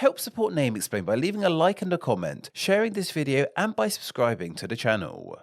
Help support Name Explained by leaving a like and a comment, sharing this video, and by subscribing to the channel.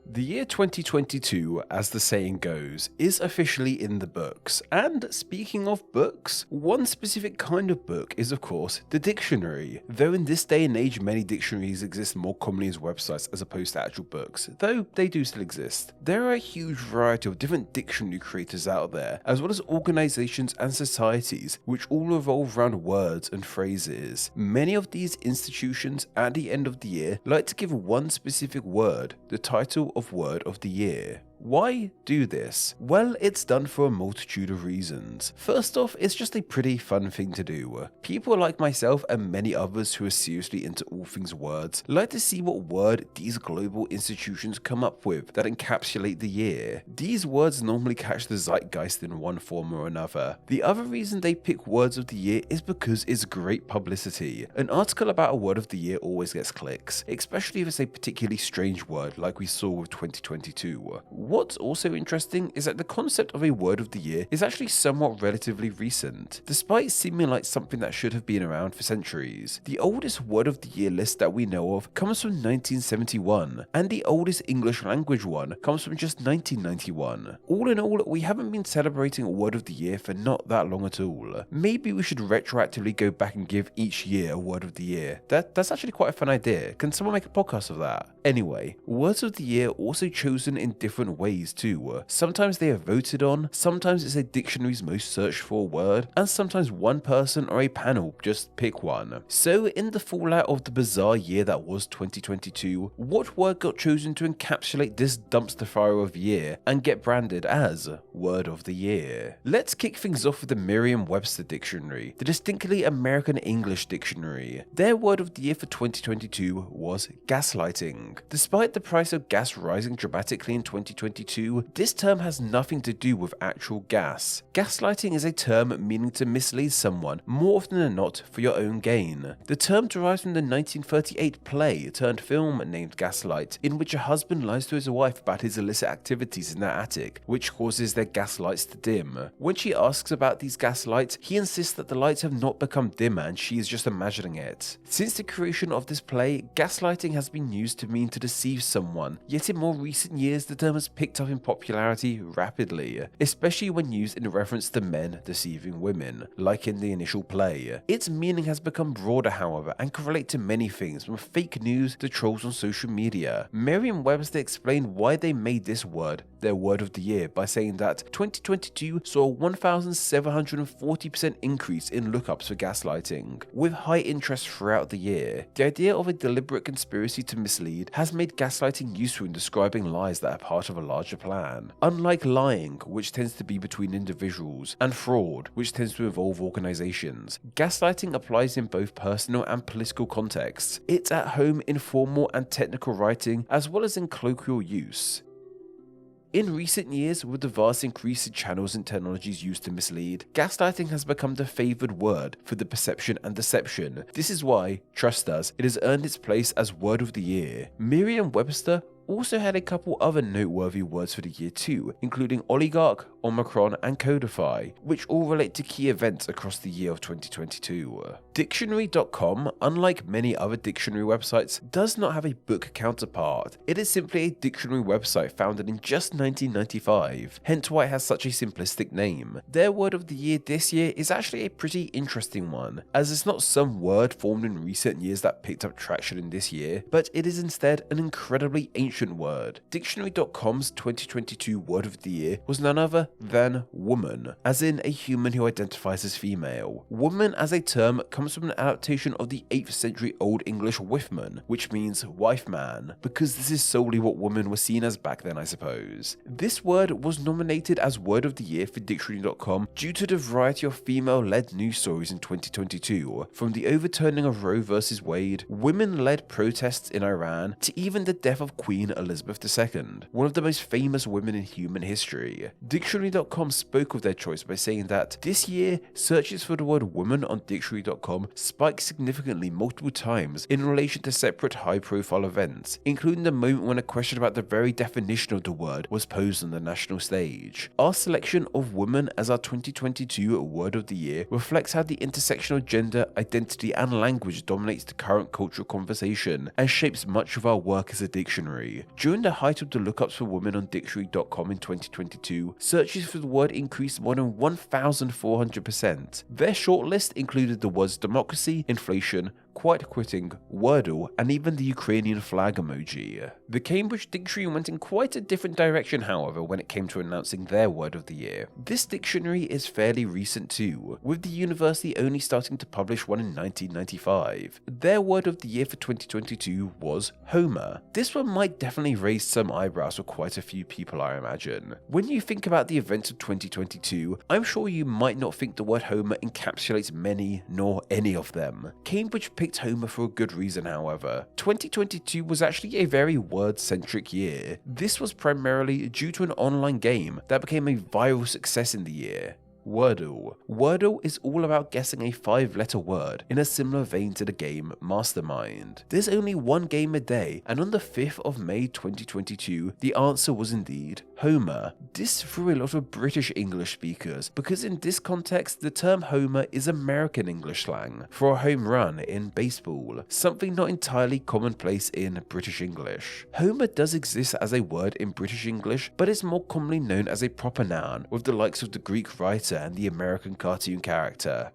The year 2022, as the saying goes, is officially in the books. And speaking of books, one specific kind of book is of course the dictionary. Though in this day and age many dictionaries exist more commonly as websites as opposed to actual books, though they do still exist. There are a huge variety of different dictionary creators out there, as well as organizations and societies which all revolve around words and phrases. Many of these institutions at the end of the year like to give one specific word the title of Word of the Year. Why do this? Well, it's done for a multitude of reasons. First off, it's just a pretty fun thing to do. People like myself and many others who are seriously into all things words like to see what word these global institutions come up with that encapsulate the year. These words normally catch the zeitgeist in one form or another. The other reason they pick words of the year is because it's great publicity. An article about a word of the year always gets clicks, especially if it's a particularly strange word like we saw with 2022. What's also interesting is that the concept of a word of the year is actually somewhat relatively recent, despite seeming like something that should have been around for centuries. The oldest word of the year list that we know of comes from 1971, and the oldest English language one comes from just 1991. All in all, we haven't been celebrating a word of the year for not that long at all. Maybe we should retroactively go back and give each year a word of the year. That's actually quite a fun idea. Can someone make a podcast of that? Anyway, words of the year are also chosen in different ways too. Sometimes they are voted on, sometimes it's a dictionary's most searched for word, and sometimes one person or a panel just pick one. So in the fallout of the bizarre year that was 2022, what word got chosen to encapsulate this dumpster fire of year and get branded as Word of the Year? Let's kick things off with the MerriamWebster Dictionary, the distinctly American English dictionary. Their word of the year for 2022 was gaslighting. Despite the price of gas rising dramatically in 2022, this term has nothing to do with actual gas. Gaslighting is a term meaning to mislead someone more often than not for your own gain. The term derives from the 1938 play turned film named Gaslight, in which a husband lies to his wife about his illicit activities in their attic, which causes their gas lights to dim. When she asks about these gas lights, he insists that the lights have not become dimmer and she is just imagining it. Since the creation of this play, gaslighting has been used to mean to deceive someone, yet in more recent years the term has picked up in popularity rapidly, especially when used in reference to men deceiving women, like in the initial play. Its meaning has become broader however and can relate to many things from fake news to trolls on social media. Merriam-Webster explained why they made this word their word of the year by saying that 2022 saw a 1,740% increase in lookups for gaslighting, with high interest throughout the year. The idea of a deliberate conspiracy to mislead has made gaslighting useful in describing lies that are part of a larger plan. Unlike lying, which tends to be between individuals, and fraud, which tends to involve organizations, gaslighting applies in both personal and political contexts. It's at home in formal and technical writing as well as in colloquial use. In recent years, with the vast increase in channels and technologies used to mislead, gaslighting has become the favoured word for the perception and deception. This is why, trust us, it has earned its place as Word of the Year. Merriam-Webster also had a couple other noteworthy words for the year too, including oligarch, Omicron, and codify, which all relate to key events across the year of 2022. Dictionarycom, unlike many other dictionary websites, does not have a book counterpart. It is simply a dictionary website founded in just 1995, hence why it has such a simplistic name. Their word of the year this year is actually a pretty interesting one, as it's not some word formed in recent years that picked up traction in this year, but it is instead an incredibly ancient word. Dictionarycom's 2022 word of the year was none other than woman, as in a human who identifies as female. Woman as a term comes from an adaptation of the 8th century Old English wifman, which means wife man, because this is solely what women were seen as back then, I suppose. This word was nominated as Word of the Year for Dictionary.com due to the variety of female-led news stories in 2022, from the overturning of Roe vs. Wade, women-led protests in Iran, to even the death of Queen Elizabeth II, one of the most famous women in human history. Dictionary.com Dictionary.com spoke of their choice by saying that this year, searches for the word woman on Dictionary.com spiked significantly multiple times in relation to separate high-profile events, including the moment when a question about the very definition of the word was posed on the national stage. Our selection of woman as our 2022 Word of the Year reflects how the intersection of gender, identity, and language dominates the current cultural conversation and shapes much of our work as a dictionary. During the height of the lookups for women on Dictionary.com in 2022, searches for the word increased more than 1,400%. Their shortlist included the words democracy, inflation, quiet quitting, Wordle, and even the Ukrainian flag emoji. The Cambridge Dictionary went in quite a different direction, however, when it came to announcing their Word of the Year. This dictionary is fairly recent too, with the university only starting to publish one in 1995. Their Word of the Year for 2022 was Homer. This one might definitely raise some eyebrows for quite a few people, I imagine. When you think about the events of 2022, I'm sure you might not think the word Homer encapsulates many nor any of them. Cambridge picked Homer for a good reason, however. 2022 was actually a very word-centric year. This was primarily due to an online game that became a viral success in the year. Wordle. Wordle is all about guessing a 5-letter word in a similar vein to the game Mastermind. There's only one game a day, and on the 5th of May 2022, the answer was indeed Homer. This threw a lot of British English speakers because in this context, the term Homer is American English slang for a home run in baseball, something not entirely commonplace in British English. Homer does exist as a word in British English, but is more commonly known as a proper noun with the likes of the Greek writer and the American cartoon character.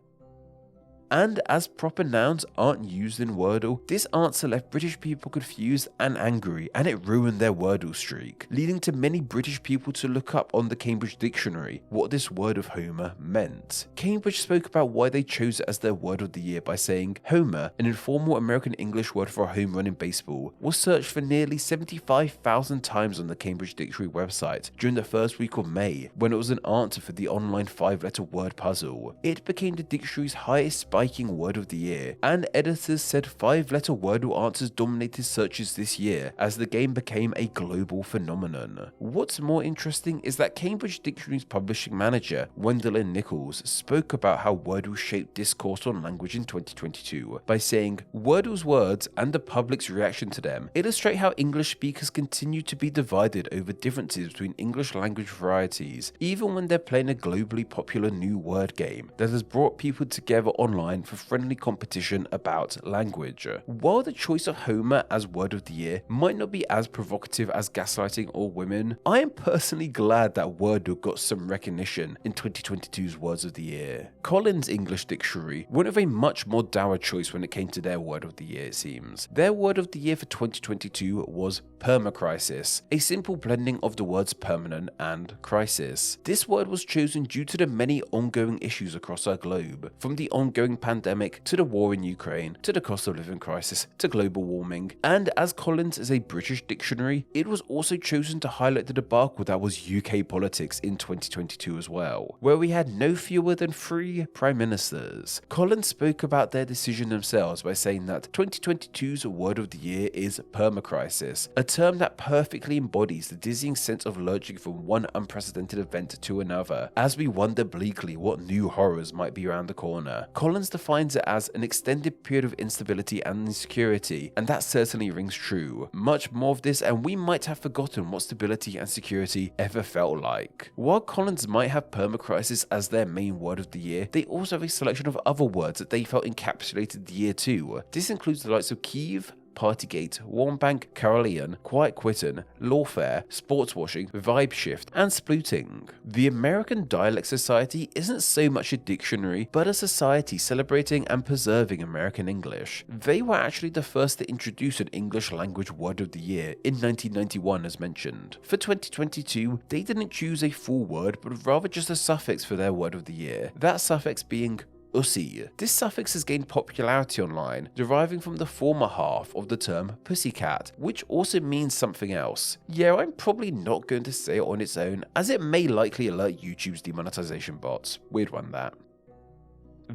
And as proper nouns aren't used in Wordle, this answer left British people confused and angry, and it ruined their Wordle streak, leading to many British people to look up on the Cambridge Dictionary what this word of Homer meant. Cambridge spoke about why they chose it as their Word of the Year by saying, Homer, an informal American English word for a home run in baseball, was searched for nearly 75,000 times on the Cambridge Dictionary website during the first week of May, when it was an answer for the online 5-letter word puzzle. It became the dictionary's highest spiking Word of the Year, and editors said 5-letter Wordle answers dominated searches this year as the game became a global phenomenon. What's more interesting is that Cambridge Dictionary's publishing manager, Gwendolyn Nichols, spoke about how Wordle shaped discourse on language in 2022 by saying, Wordle's words and the public's reaction to them illustrate how English speakers continue to be divided over differences between English language varieties, even when they're playing a globally popular new word game that has brought people together online for friendly competition about language. While the choice of Homer as Word of the Year might not be as provocative as gaslighting or women, I am personally glad that Wordle got some recognition in 2022's Words of the Year. Collins English Dictionary went with a much more dour choice when it came to their Word of the Year, it seems. Their Word of the Year for 2022 was permacrisis, a simple blending of the words permanent and crisis. This word was chosen due to the many ongoing issues across our globe, from the ongoing pandemic to the war in Ukraine to the cost of living crisis to global warming, and as Collins is a British dictionary, it was also chosen to highlight the debacle that was UK politics in 2022 as well, where we had no fewer than 3 prime ministers. Collins spoke about their decision themselves by saying that 2022's Word of the Year is permacrisis, a term that perfectly embodies the dizzying sense of lurching from one unprecedented event to another, as we wonder bleakly what new horrors might be around the corner. Collins defines it as an extended period of instability and insecurity, and that certainly rings true. Much more of this, and we might have forgotten what stability and security ever felt like. While Collins might have permacrisis as their main word of the year, they also have a selection of other words that they felt encapsulated the year too. This includes the likes of Kiev, Partygate, Warmbank, Carolean, Quiet Quitting, Lawfare, Sports Washing, Vibe Shift, and Splooting. The American Dialect Society isn't so much a dictionary, but a society celebrating and preserving American English. They were actually the first to introduce an English language word of the year in 1991 as mentioned. For 2022, they didn't choose a full word, but rather just a suffix for their word of the year, that suffix being Ussie. This suffix has gained popularity online, deriving from the former half of the term pussycat, which also means something else. Yeah, I'm probably not going to say it on its own, as it may likely alert YouTube's demonetization bots. Weird one, that.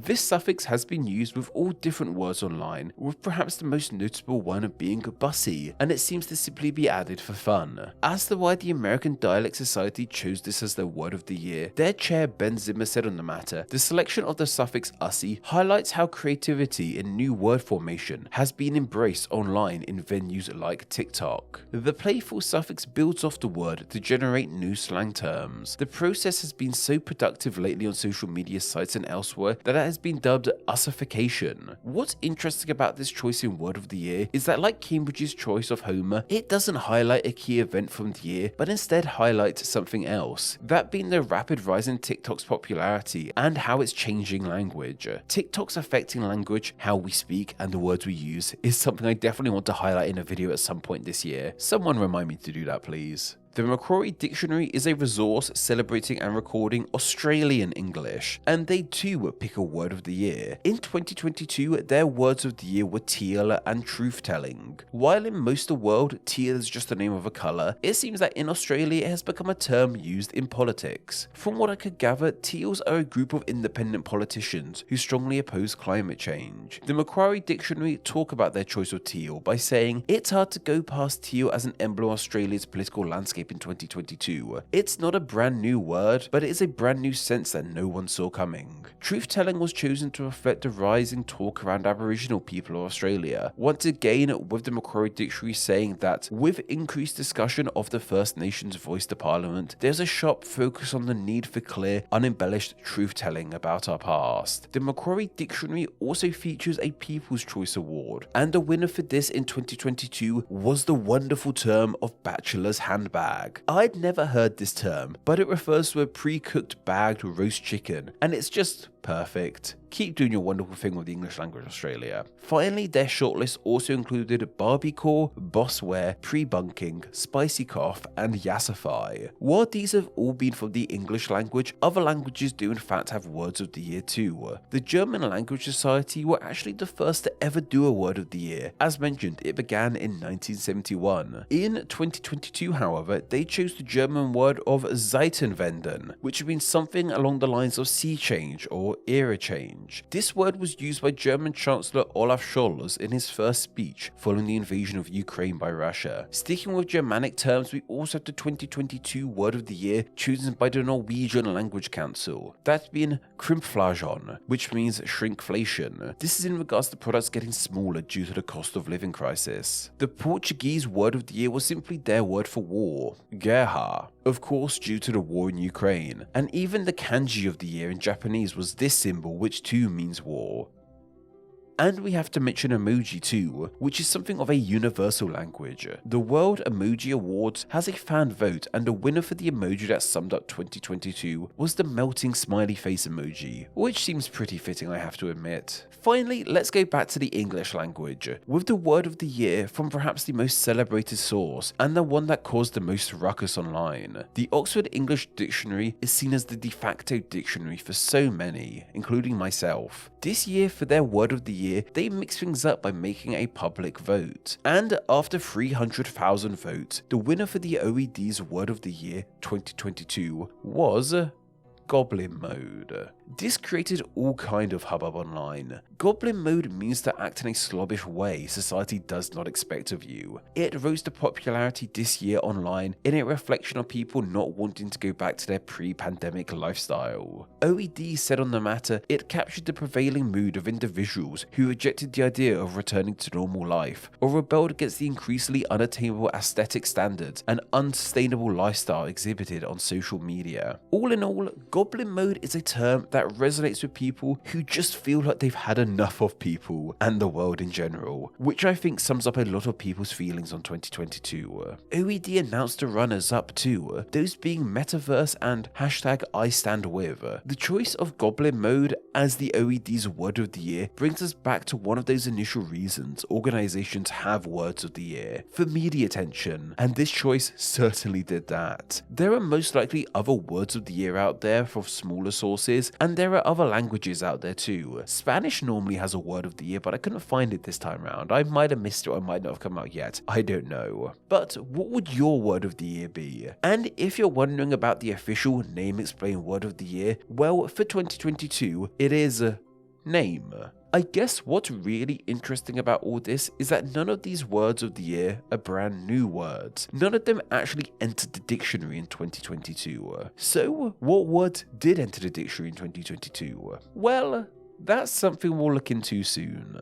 This suffix has been used with all different words online, with perhaps the most notable one being bussy, and it seems to simply be added for fun. As to why the American Dialect Society chose this as their word of the year, their chair Ben Zimmer said on the matter, "The selection of the suffix ussy highlights how creativity in new word formation has been embraced online in venues like TikTok. The playful suffix builds off the word to generate new slang terms. The process has been so productive lately on social media sites and elsewhere that it has been dubbed ussification." What's interesting about this choice in word of the year is that, like Cambridge's choice of Homer, it doesn't highlight a key event from the year, but instead highlights something else, that being the rapid rise in TikTok's popularity and how it's changing language. TikTok's affecting language, how we speak, and the words we use is something I definitely want to highlight in a video at some point this year. Someone remind me to do that, please. The Macquarie Dictionary is a resource celebrating and recording Australian English, and they too pick a word of the year. In 2022, their words of the year were teal and truth-telling. While in most of the world, teal is just the name of a colour, it seems that in Australia it has become a term used in politics. From what I could gather, teals are a group of independent politicians who strongly oppose climate change. The Macquarie Dictionary talk about their choice of teal by saying, "It's hard to go past teal as an emblem of Australia's political landscape in 2022. It's not a brand new word, but it is a brand new sense that no one saw coming." Truth-telling was chosen to reflect the rising talk around Aboriginal people of Australia, once again with the Macquarie Dictionary saying that with increased discussion of the First Nations voice to Parliament, there's a sharp focus on the need for clear, unembellished truth-telling about our past. The Macquarie Dictionary also features a People's Choice Award, and the winner for this in 2022 was the wonderful term of bachelor's handbag. I'd never heard this term, but it refers to a pre-cooked bagged roast chicken, and it's just perfect. Keep doing your wonderful thing with the English language, Australia. Finally, their shortlist also included Barbiecore, Bosswear, Pre-bunking, Spicy Cough, and Yassify. While these have all been from the English language, other languages do in fact have words of the year too. The German Language Society were actually the first to ever do a word of the year. As mentioned, it began in 1971. In 2022, however, they chose the German word of Zeitenwenden, which means something along the lines of sea change or era change. This word was used by German Chancellor Olaf Scholz in his first speech following the invasion of Ukraine by Russia. Sticking with Germanic terms, we also have the 2022 word of the year chosen by the Norwegian Language Council, that being krympflation, which means shrinkflation. This is in regards to products getting smaller due to the cost of living crisis. The Portuguese word of the year was simply their word for war, guerra, of course due to the war in Ukraine, and even the kanji of the year in Japanese was this symbol, which too means war. And we have to mention emoji too, which is something of a universal language. The World Emoji Awards has a fan vote, and the winner for the emoji that summed up 2022 was the melting smiley face emoji, which seems pretty fitting, I have to admit. Finally, let's go back to the English language, with the word of the year from perhaps the most celebrated source, and the one that caused the most ruckus online. The Oxford English Dictionary is seen as the de facto dictionary for so many, including myself. This year, for their word of the year, they mixed things up by making a public vote. And after 300,000 votes, the winner for the OED's Word of the Year 2022 was Goblin Mode. This created all kind of hubbub online. Goblin Mode means to act in a slobbish way society does not expect of you. It rose to popularity this year online in a reflection on people not wanting to go back to their pre-pandemic lifestyle. OED said on the matter, it captured the prevailing mood of individuals who rejected the idea of returning to normal life, or rebelled against the increasingly unattainable aesthetic standards and unsustainable lifestyle exhibited on social media. All in all, Goblin Mode is a term that resonates with people who just feel like they've had enough of people and the world in general, which I think sums up a lot of people's feelings on 2022. OED announced the runners-up too, those being Metaverse and #IStandWith. The choice of Goblin Mode as the OED's word of the year brings us back to one of those initial reasons organizations have words of the year, for media attention, and this choice certainly did that. There are most likely other words of the year out there from smaller sources, and there are other languages out there too. Spanish normally has a word of the year, but I couldn't find it this time around. I might have missed it or it might not have come out yet. I don't know. But what would your word of the year be? And if you're wondering about the official name explain word of the year, well, for 2022, it is Name. I guess what's really interesting about all this is that none of these words of the year are brand new words. None of them actually entered the dictionary in 2022. So, what words did enter the dictionary in 2022? Well, that's something we'll look into soon.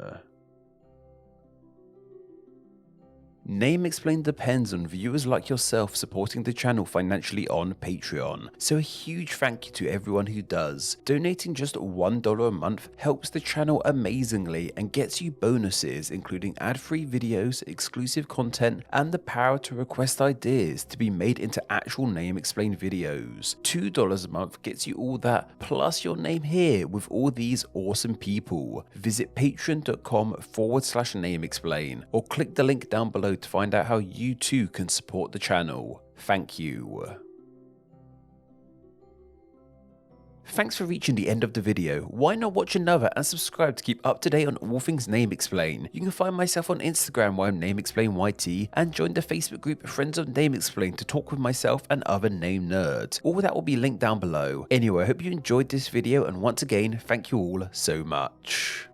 Name Explained depends on viewers like yourself supporting the channel financially on Patreon, so a huge thank you to everyone who does. Donating just $1 a month helps the channel amazingly and gets you bonuses including ad-free videos, exclusive content, and the power to request ideas to be made into actual Name Explained videos. $2 a month gets you all that, plus your name here with all these awesome people. Visit patreon.com/nameexplain or click the link down below to find out how you too can support the channel. Thank you. Thanks for reaching the end of the video. Why not watch another and subscribe to keep up to date on all things Name Explain. You can find myself on Instagram where I'm NameExplainYT and join the Facebook group Friends of Name Explain to talk with myself and other name nerds. All that will be linked down below. Anyway, I hope you enjoyed this video and once again, thank you all so much.